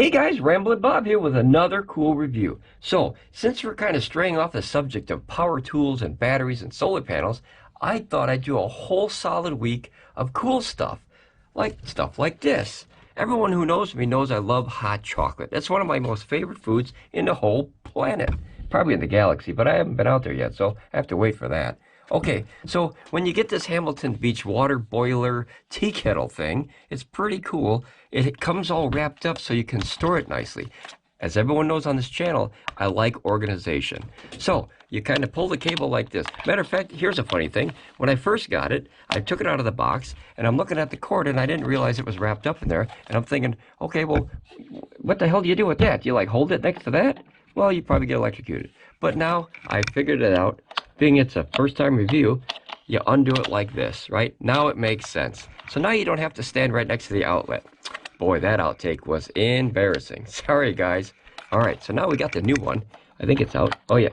Hey guys, Ramblin Bob here with another cool review. So, since we're kind of straying off the subject of power tools and batteries and solar panels, I thought I'd do a whole solid week of cool stuff like this. Everyone who knows me knows I love hot chocolate. That's one of my most favorite foods in the whole planet. Probably in the galaxy, but I haven't been out there yet, so I have to wait for that. Okay, so when you get this Hamilton Beach water boiler tea kettle thing, it's pretty cool. It comes all wrapped up so you can store it nicely. As everyone knows on this channel, I like organization. So you kind of pull the cable like this. Matter of fact, here's a funny thing. When I first got it, I took it out of the box, and I'm looking at the cord, and I didn't realize it was wrapped up in there. And I'm thinking, okay, well, what the hell do you do with that? Do you like hold it next to that? Well, you probably get electrocuted. But now I figured it out. Being it's a first-time review, you undo it like this, right? Now it makes sense. So now you don't have to stand right next to the outlet. Boy, that outtake was embarrassing. Sorry, guys. All right, so now we got the new one. I think it's out. Oh, yeah.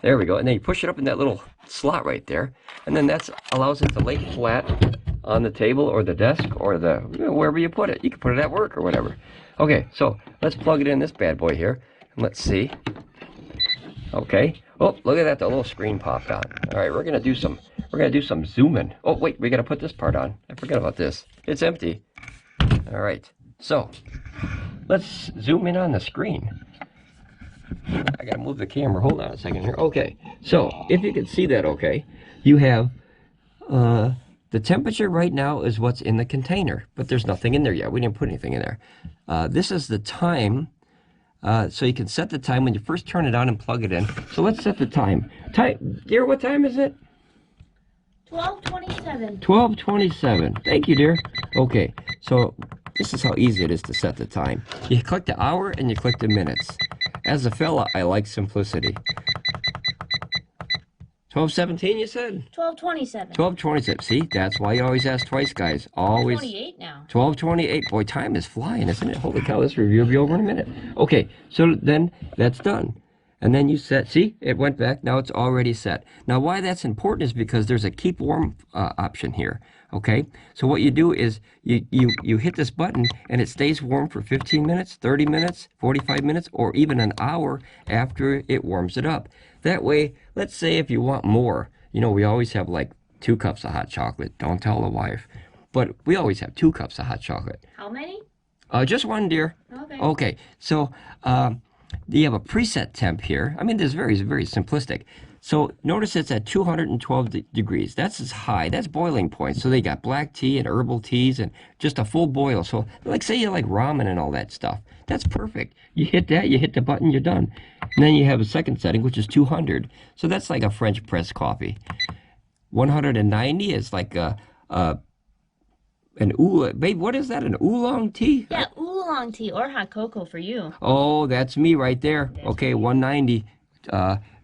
There we go. And then you push it up in that little slot right there. And then that allows it to lay flat on the table or the desk or wherever you put it. You can put it at work or whatever. Okay, so let's plug it in this bad boy here. And let's see. Okay. Oh, look at that, the little screen popped on. All right, we're gonna do some zooming. Oh, wait, we gotta put this part on. I forgot about this. It's empty. All right, so let's zoom in on the screen. I gotta move the camera. Hold on a second here. Okay, so if you can see that, okay, you have the temperature right now is what's in the container, but there's nothing in there yet. We didn't put anything in there. This is the time. So you can set the time when you first turn it on and plug it in. So let's set the time. Dear, what time is it? 12:27. 12:27. Thank you, dear. Okay, so this is how easy it is to set the time. You click the hour and you click the minutes. As a fella, I like simplicity. 12:17, you said? 12:27. 12:27. See, that's why you always ask twice, guys. Always. 28 now. 12:28. Boy, time is flying, isn't it? Holy cow, this review will be over in a minute. Okay, so then that's done. And then you set, see, it went back. Now it's already set. Now, why that's important is because there's a keep warm option here. Okay, so what you do is you hit this button and it stays warm for 15 minutes, 30 minutes, 45 minutes, or even an hour after it warms it up. That way, let's say if you want more, you know, we always have like 2 cups of hot chocolate. Don't tell the wife. But we always have 2 cups of hot chocolate. How many? Just one, dear. Okay. Okay, so you have a preset temp here. I mean, this is very, very simplistic. So notice it's at 212 degrees. That's as high. That's boiling point. So they got black tea and herbal teas and just a full boil. So like say you like ramen and all that stuff. That's perfect. You hit that, you hit the button, you're done. And then you have a second setting, which is 200. So that's like a French press coffee. 190 is like an babe, what is that? An oolong tea? Yeah, oolong tea or hot cocoa for you. Oh, that's me right there. Okay, 190.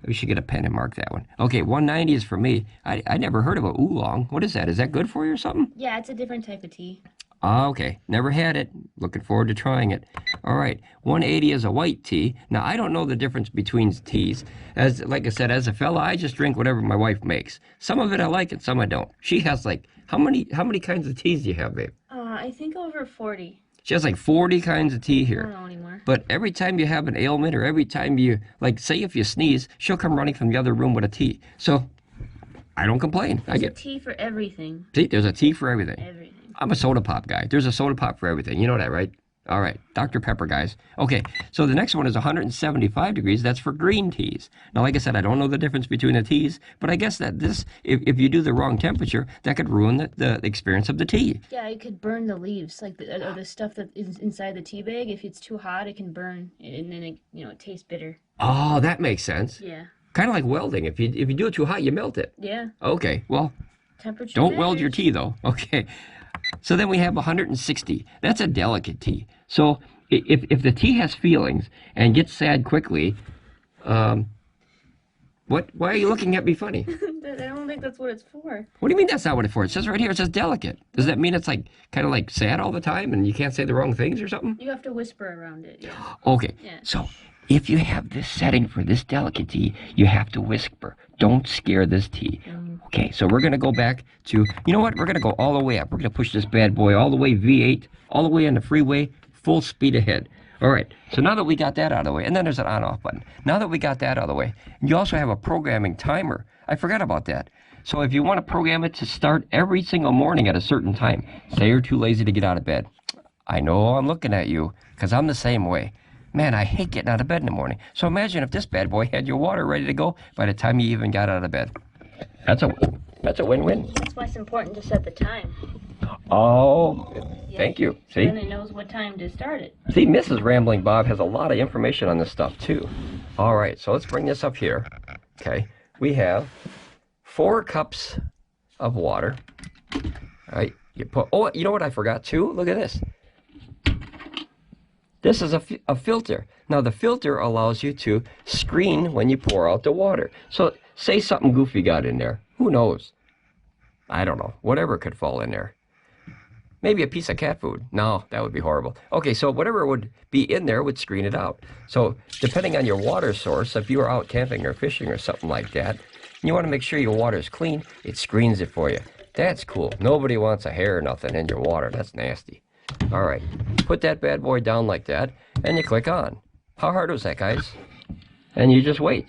We should get a pen and mark that one. Okay, 190 is for me. I never heard of a oolong. What is that? Is that good for you or something? Yeah, it's a different type of tea. Okay, never had it. Looking forward to trying it. All right, 180 is a white tea. Now, I don't know the difference between teas. Like I said, as a fella, I just drink whatever my wife makes. Some of it I like and some I don't. She has like, how many kinds of teas do you have, babe? I think over 40. She has like 40 kinds of tea here. I don't know anymore. But every time you have an ailment or every time you, like, say if you sneeze, she'll come running from the other room with a tea. So, I don't complain. There's a tea for everything. See, there's a tea for everything. Everything. I'm a soda pop guy. There's a soda pop for everything. You know that, right? All right, Dr. Pepper, guys. Okay, so the next one is 175 degrees. That's for green teas. Now, like I said, I don't know the difference between the teas, but I guess that this, if you do the wrong temperature, that could ruin the experience of the tea. Yeah, it could burn the leaves, like the stuff that is inside the tea bag. If it's too hot, it can burn, and then it tastes bitter. Oh, that makes sense. Yeah. Kind of like welding. If you do it too hot, you melt it. Yeah. Okay, well, temperature don't matters. weld your tea, though. Okay. So then we have 160. That's a delicate tea. So if the tea has feelings and gets sad quickly, why are you looking at me funny? I don't think that's what it's for. What do you mean that's not what it's for? It says right here, it says delicate. Does that mean it's like kind of like sad all the time and you can't say the wrong things or something? You have to whisper around it. Yeah. Okay. Yeah. So if you have this setting for this delicate tea, you have to whisper. Don't scare this tea. Okay, so we're going to go back to, you know what? We're going to go all the way up. We're going to push this bad boy all the way V8, all the way on the freeway, full speed ahead. All right, so now that we got that out of the way, and then there's an on-off button. Now that we got that out of the way, you also have a programming timer. I forgot about that. So if you want to program it to start every single morning at a certain time, say you're too lazy to get out of bed. I know I'm looking at you, because I'm the same way. Man, I hate getting out of bed in the morning. So imagine if this bad boy had your water ready to go by the time you even got out of bed. That's a win-win. That's why it's important to set the time. Oh, Yeah. thank you. See? Then it knows what time to start it. See, Mrs. Ramblin Bob has a lot of information on this stuff, too. All right, so let's bring this up here. Okay, we have 4 cups of water. All right, you put, oh, you know what I forgot, too? Look at this. This is a filter. Now, the filter allows you to screen when you pour out the water. So, say something goofy got in there. Who knows? I don't know. Whatever could fall in there. Maybe a piece of cat food. No, that would be horrible. Okay, so whatever would be in there would screen it out. So, depending on your water source, if you are out camping or fishing or something like that, you want to make sure your water is clean, it screens it for you. That's cool. Nobody wants a hair or nothing in your water. That's nasty. All right, put that bad boy down like that, and you click on. How hard was that, guys? And you just wait.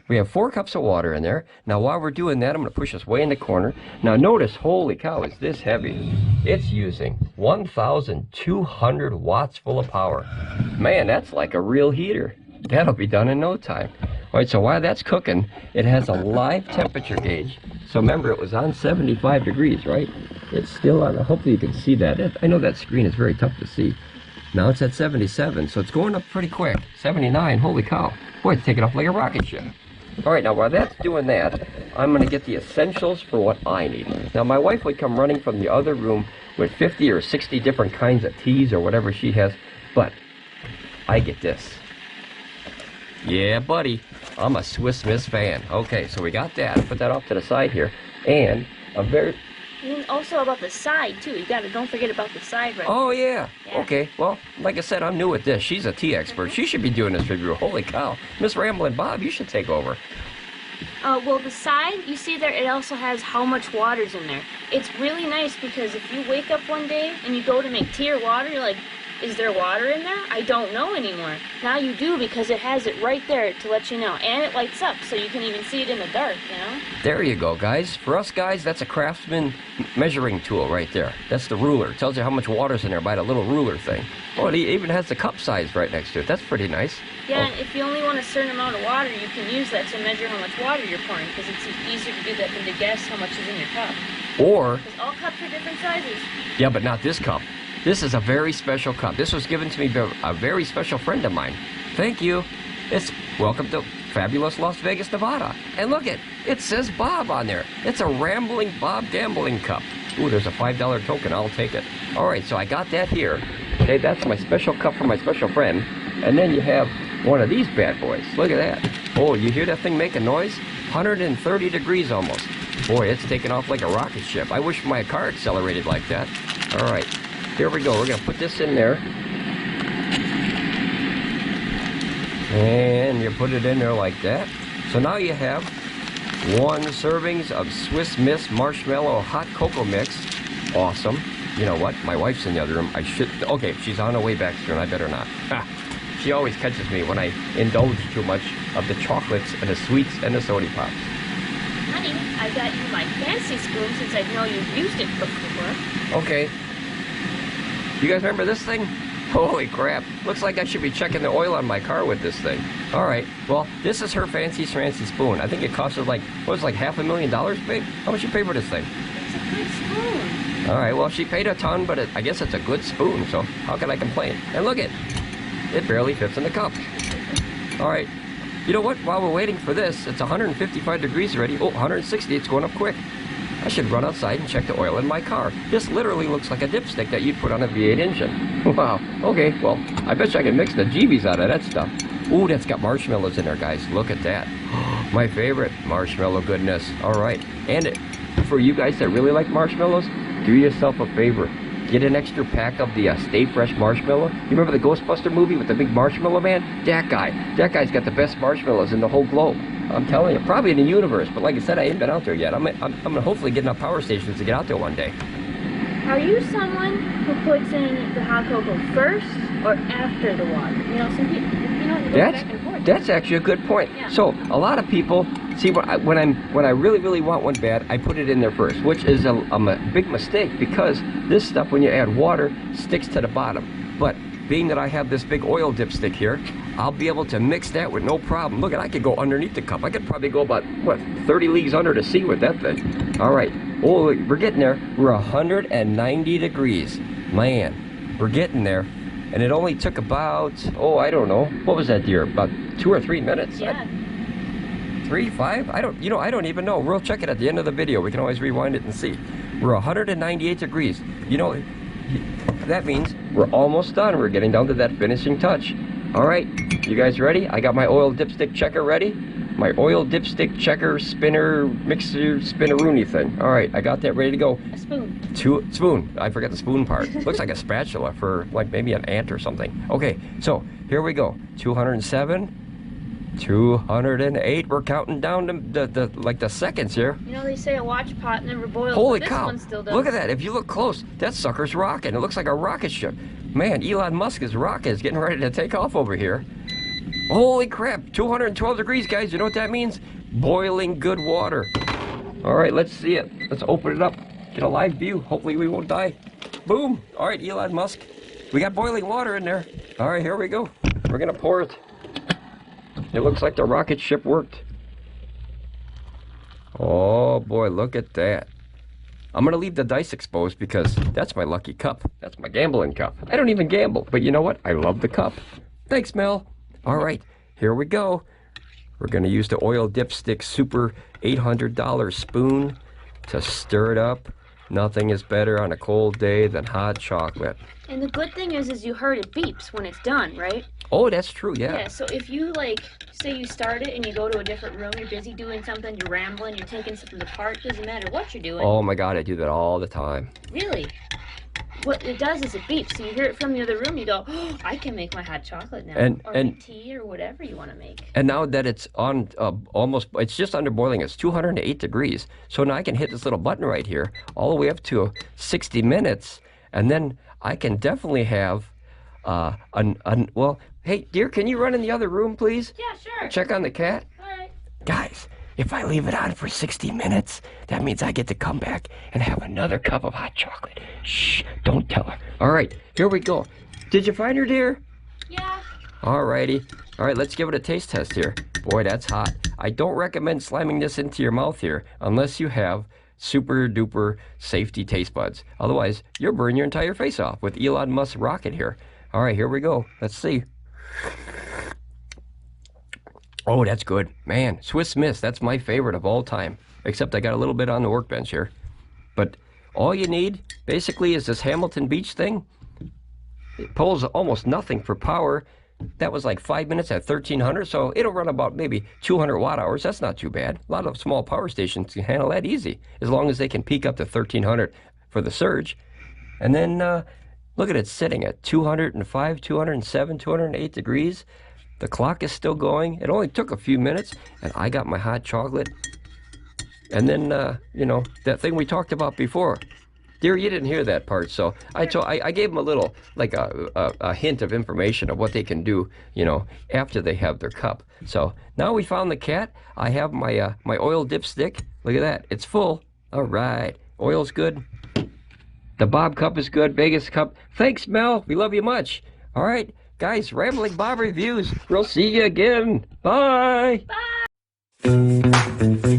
We have 4 cups of water in there. Now, while we're doing that, I'm going to push this way in the corner. Now, notice, holy cow, it's this heavy. It's using 1,200 watts full of power. Man, that's like a real heater. That'll be done in no time. All right, so while that's cooking, it has a live temperature gauge. So remember, it was on 75 degrees, right? It's still on. Hopefully you can see that. I know that screen is very tough to see. Now it's at 77, so it's going up pretty quick. 79, holy cow. Boy, it's taking off like a rocket ship. All right, now while that's doing that, I'm going to get the essentials for what I need. Now, my wife would come running from the other room with 50 or 60 different kinds of teas or whatever she has, but I get this. Yeah, buddy, I'm a Swiss Miss fan. Okay, so we got that. Put that off to the side here. And a very... And also about the side, too. Don't forget about the side right Oh, yeah. Yeah. Okay, well, like I said, I'm new at this. She's a tea expert. She should be doing this review. Holy cow. Miss Ramblin Bob, you should take over. Well, the side, you see there, it also has how much water's in there. It's really nice because if you wake up one day and you go to make tea or water, you're like, is there water in there? I don't know anymore. Now you do because it has it right there to let you know. And it lights up so you can even see it in the dark, you know? There you go, guys. For us guys, that's a Craftsman measuring tool right there. That's the ruler. It tells you how much water's in there by the little ruler thing. Oh, it even has the cup size right next to it. That's pretty nice. Yeah, and if you only want a certain amount of water, you can use that to measure how much water you're pouring because it's easier to do that than to guess how much is in your cup. Or... Because all cups are different sizes. Yeah, but not this cup. This is a very special cup. This was given to me by a very special friend of mine. Thank you. It's welcome to fabulous Las Vegas, Nevada. And look it says Bob on there. It's a Ramblin Bob gambling cup. Ooh, there's a $5 token. I'll take it. All right, so I got that here. Okay, that's my special cup for my special friend. And then you have one of these bad boys. Look at that. Oh, you hear that thing make a noise? 130 degrees almost. Boy, it's taking off like a rocket ship. I wish my car accelerated like that. All right. Here we go. We're going to put this in there. And you put it in there like that. So now you have 1 serving of Swiss Miss Marshmallow Hot Cocoa Mix. Awesome. You know what? My wife's in the other room. I should... Okay, she's on her way back soon. I better not. Ha. She always catches me when I indulge too much of the chocolates and the sweets and the soda pops. Honey, I got you my fancy spoon since I know you've used it before. Okay. You guys remember this thing? Holy crap. Looks like I should be checking the oil on my car with this thing. All right. Well, this is her fancy spoon. I think it cost her like, what was it, like $500,000, babe? How much you pay for this thing? It's a good spoon. All right. Well, she paid a ton, but I guess it's a good spoon, so how can I complain? And look it barely fits in the cup. All right. You know what? While we're waiting for this, it's 155 degrees already. Oh, 160. It's going up quick. I should run outside and check the oil in my car. This literally looks like a dipstick that you'd put on a V8 engine. Wow. Okay, well, I bet you I can mix the jeebies out of that stuff. Ooh, that's got marshmallows in there, guys. Look at that. My favorite marshmallow goodness. All right. And for you guys that really like marshmallows, do yourself a favor. Get an extra pack of the Stay Fresh marshmallow. You remember the Ghostbuster movie with the big marshmallow man? That guy's got the best marshmallows in the whole globe. I'm telling you, probably in the universe. But like I said, I ain't been out there yet. I'm gonna hopefully get enough power stations to get out there one day. Are you someone who puts in the hot cocoa first or after the water? You know, some people, you know, go back and forth. That's actually a good point. Yeah. So a lot of people see when I really want one bad, I put it in there first, which is a big mistake because this stuff, when you add water, sticks to the bottom. But being that I have this big oil dipstick here, I'll be able to mix that with no problem. Look, I could go underneath the cup. I could probably go about, what, 30 leagues under the sea with that thing. All right. Oh, we're getting there. We're 190 degrees. Man, we're getting there. And it only took about, oh, I don't know. What was that, dear? About 2 or 3 minutes? Yeah. 3, 5? I don't even know. We'll check it at the end of the video. We can always rewind it and see. We're 198 degrees. You know, that means we're almost done. We're getting down to that finishing touch. All right, you guys ready? I got my oil dipstick checker ready. My oil dipstick checker spinner mixer spinneroony thing. All right, I got that ready to go. A spoon. Spoon. I forgot the spoon part. Looks like a spatula for like maybe an ant or something. Okay, so here we go. 207, 208. We're counting down the seconds here. You know, they say a watch pot never boils. Holy but cow! This one still does. Look at that. If you look close, that sucker's rocking. It looks like a rocket ship. Man, Elon Musk's rocket is getting ready to take off over here. Holy crap! 212 degrees, guys. You know what that means? Boiling good water. All right, let's see it. Let's open it up. Get a live view. Hopefully we won't die. Boom! All right, Elon Musk. We got boiling water in there. All right, here we go. We're gonna pour it. It looks like the rocket ship worked. Oh boy, look at that. I'm gonna leave the dice exposed because that's my lucky cup. That's my gambling cup. I don't even gamble, but you know what? I love the cup. Thanks, Mel. All right, here we go. We're gonna use the oil dipstick super $800 spoon to stir it up. Nothing is better on a cold day than hot chocolate. And the good thing is you heard it beeps when it's done, right? Oh, that's true, yeah. Yeah, so if you, like, say you start it and you go to a different room, you're busy doing something, you're rambling, you're taking something apart, doesn't matter what you're doing. Oh my God, I do that all the time. Really? What it does is it beeps, so you hear it from the other room, you go, oh, I can make my hot chocolate now, or make tea, or whatever you want to make. And now that it's on it's just under boiling, it's 208 degrees. So now I can hit this little button right here, all the way up to 60 minutes, and then I can definitely have, well, hey, dear, can you run in the other room, please? Yeah, sure. Check on the cat? All right. Guys, if I leave it on for 60 minutes, that means I get to come back and have another cup of hot chocolate. Shh, don't tell her. All right, here we go. Did you find her, dear? Yeah. All righty. All right, let's give it a taste test here. Boy, that's hot. I don't recommend slamming this into your mouth here unless you have super duper safety taste buds. Otherwise, you'll burn your entire face off with Elon Musk's rocket here. All right, here we go. Let's see. Oh, that's good. Man, Swiss Miss, that's my favorite of all time. Except I got a little bit on the workbench here. But all you need, basically, is this Hamilton Beach thing. It pulls almost nothing for power. That was like 5 minutes at 1,300, so it'll run about maybe 200 watt-hours. That's not too bad. A lot of small power stations can handle that easy, as long as they can peak up to 1,300 for the surge. And then, look at it sitting at 205, 207, 208 degrees. The clock is still going. It only took a few minutes, and I got my hot chocolate. And then, you know, that thing we talked about before. Dear, you didn't hear that part, so I gave them a little, like a hint of information of what they can do, you know, after they have their cup. So now we found the cat. I have my my oil dipstick. Look at that. It's full. All right. Oil's good. The Bob cup is good. Vegas cup. Thanks, Mel. We love you much. All right. Guys, Ramblin Bob Reviews. We'll see you again. Bye. Bye.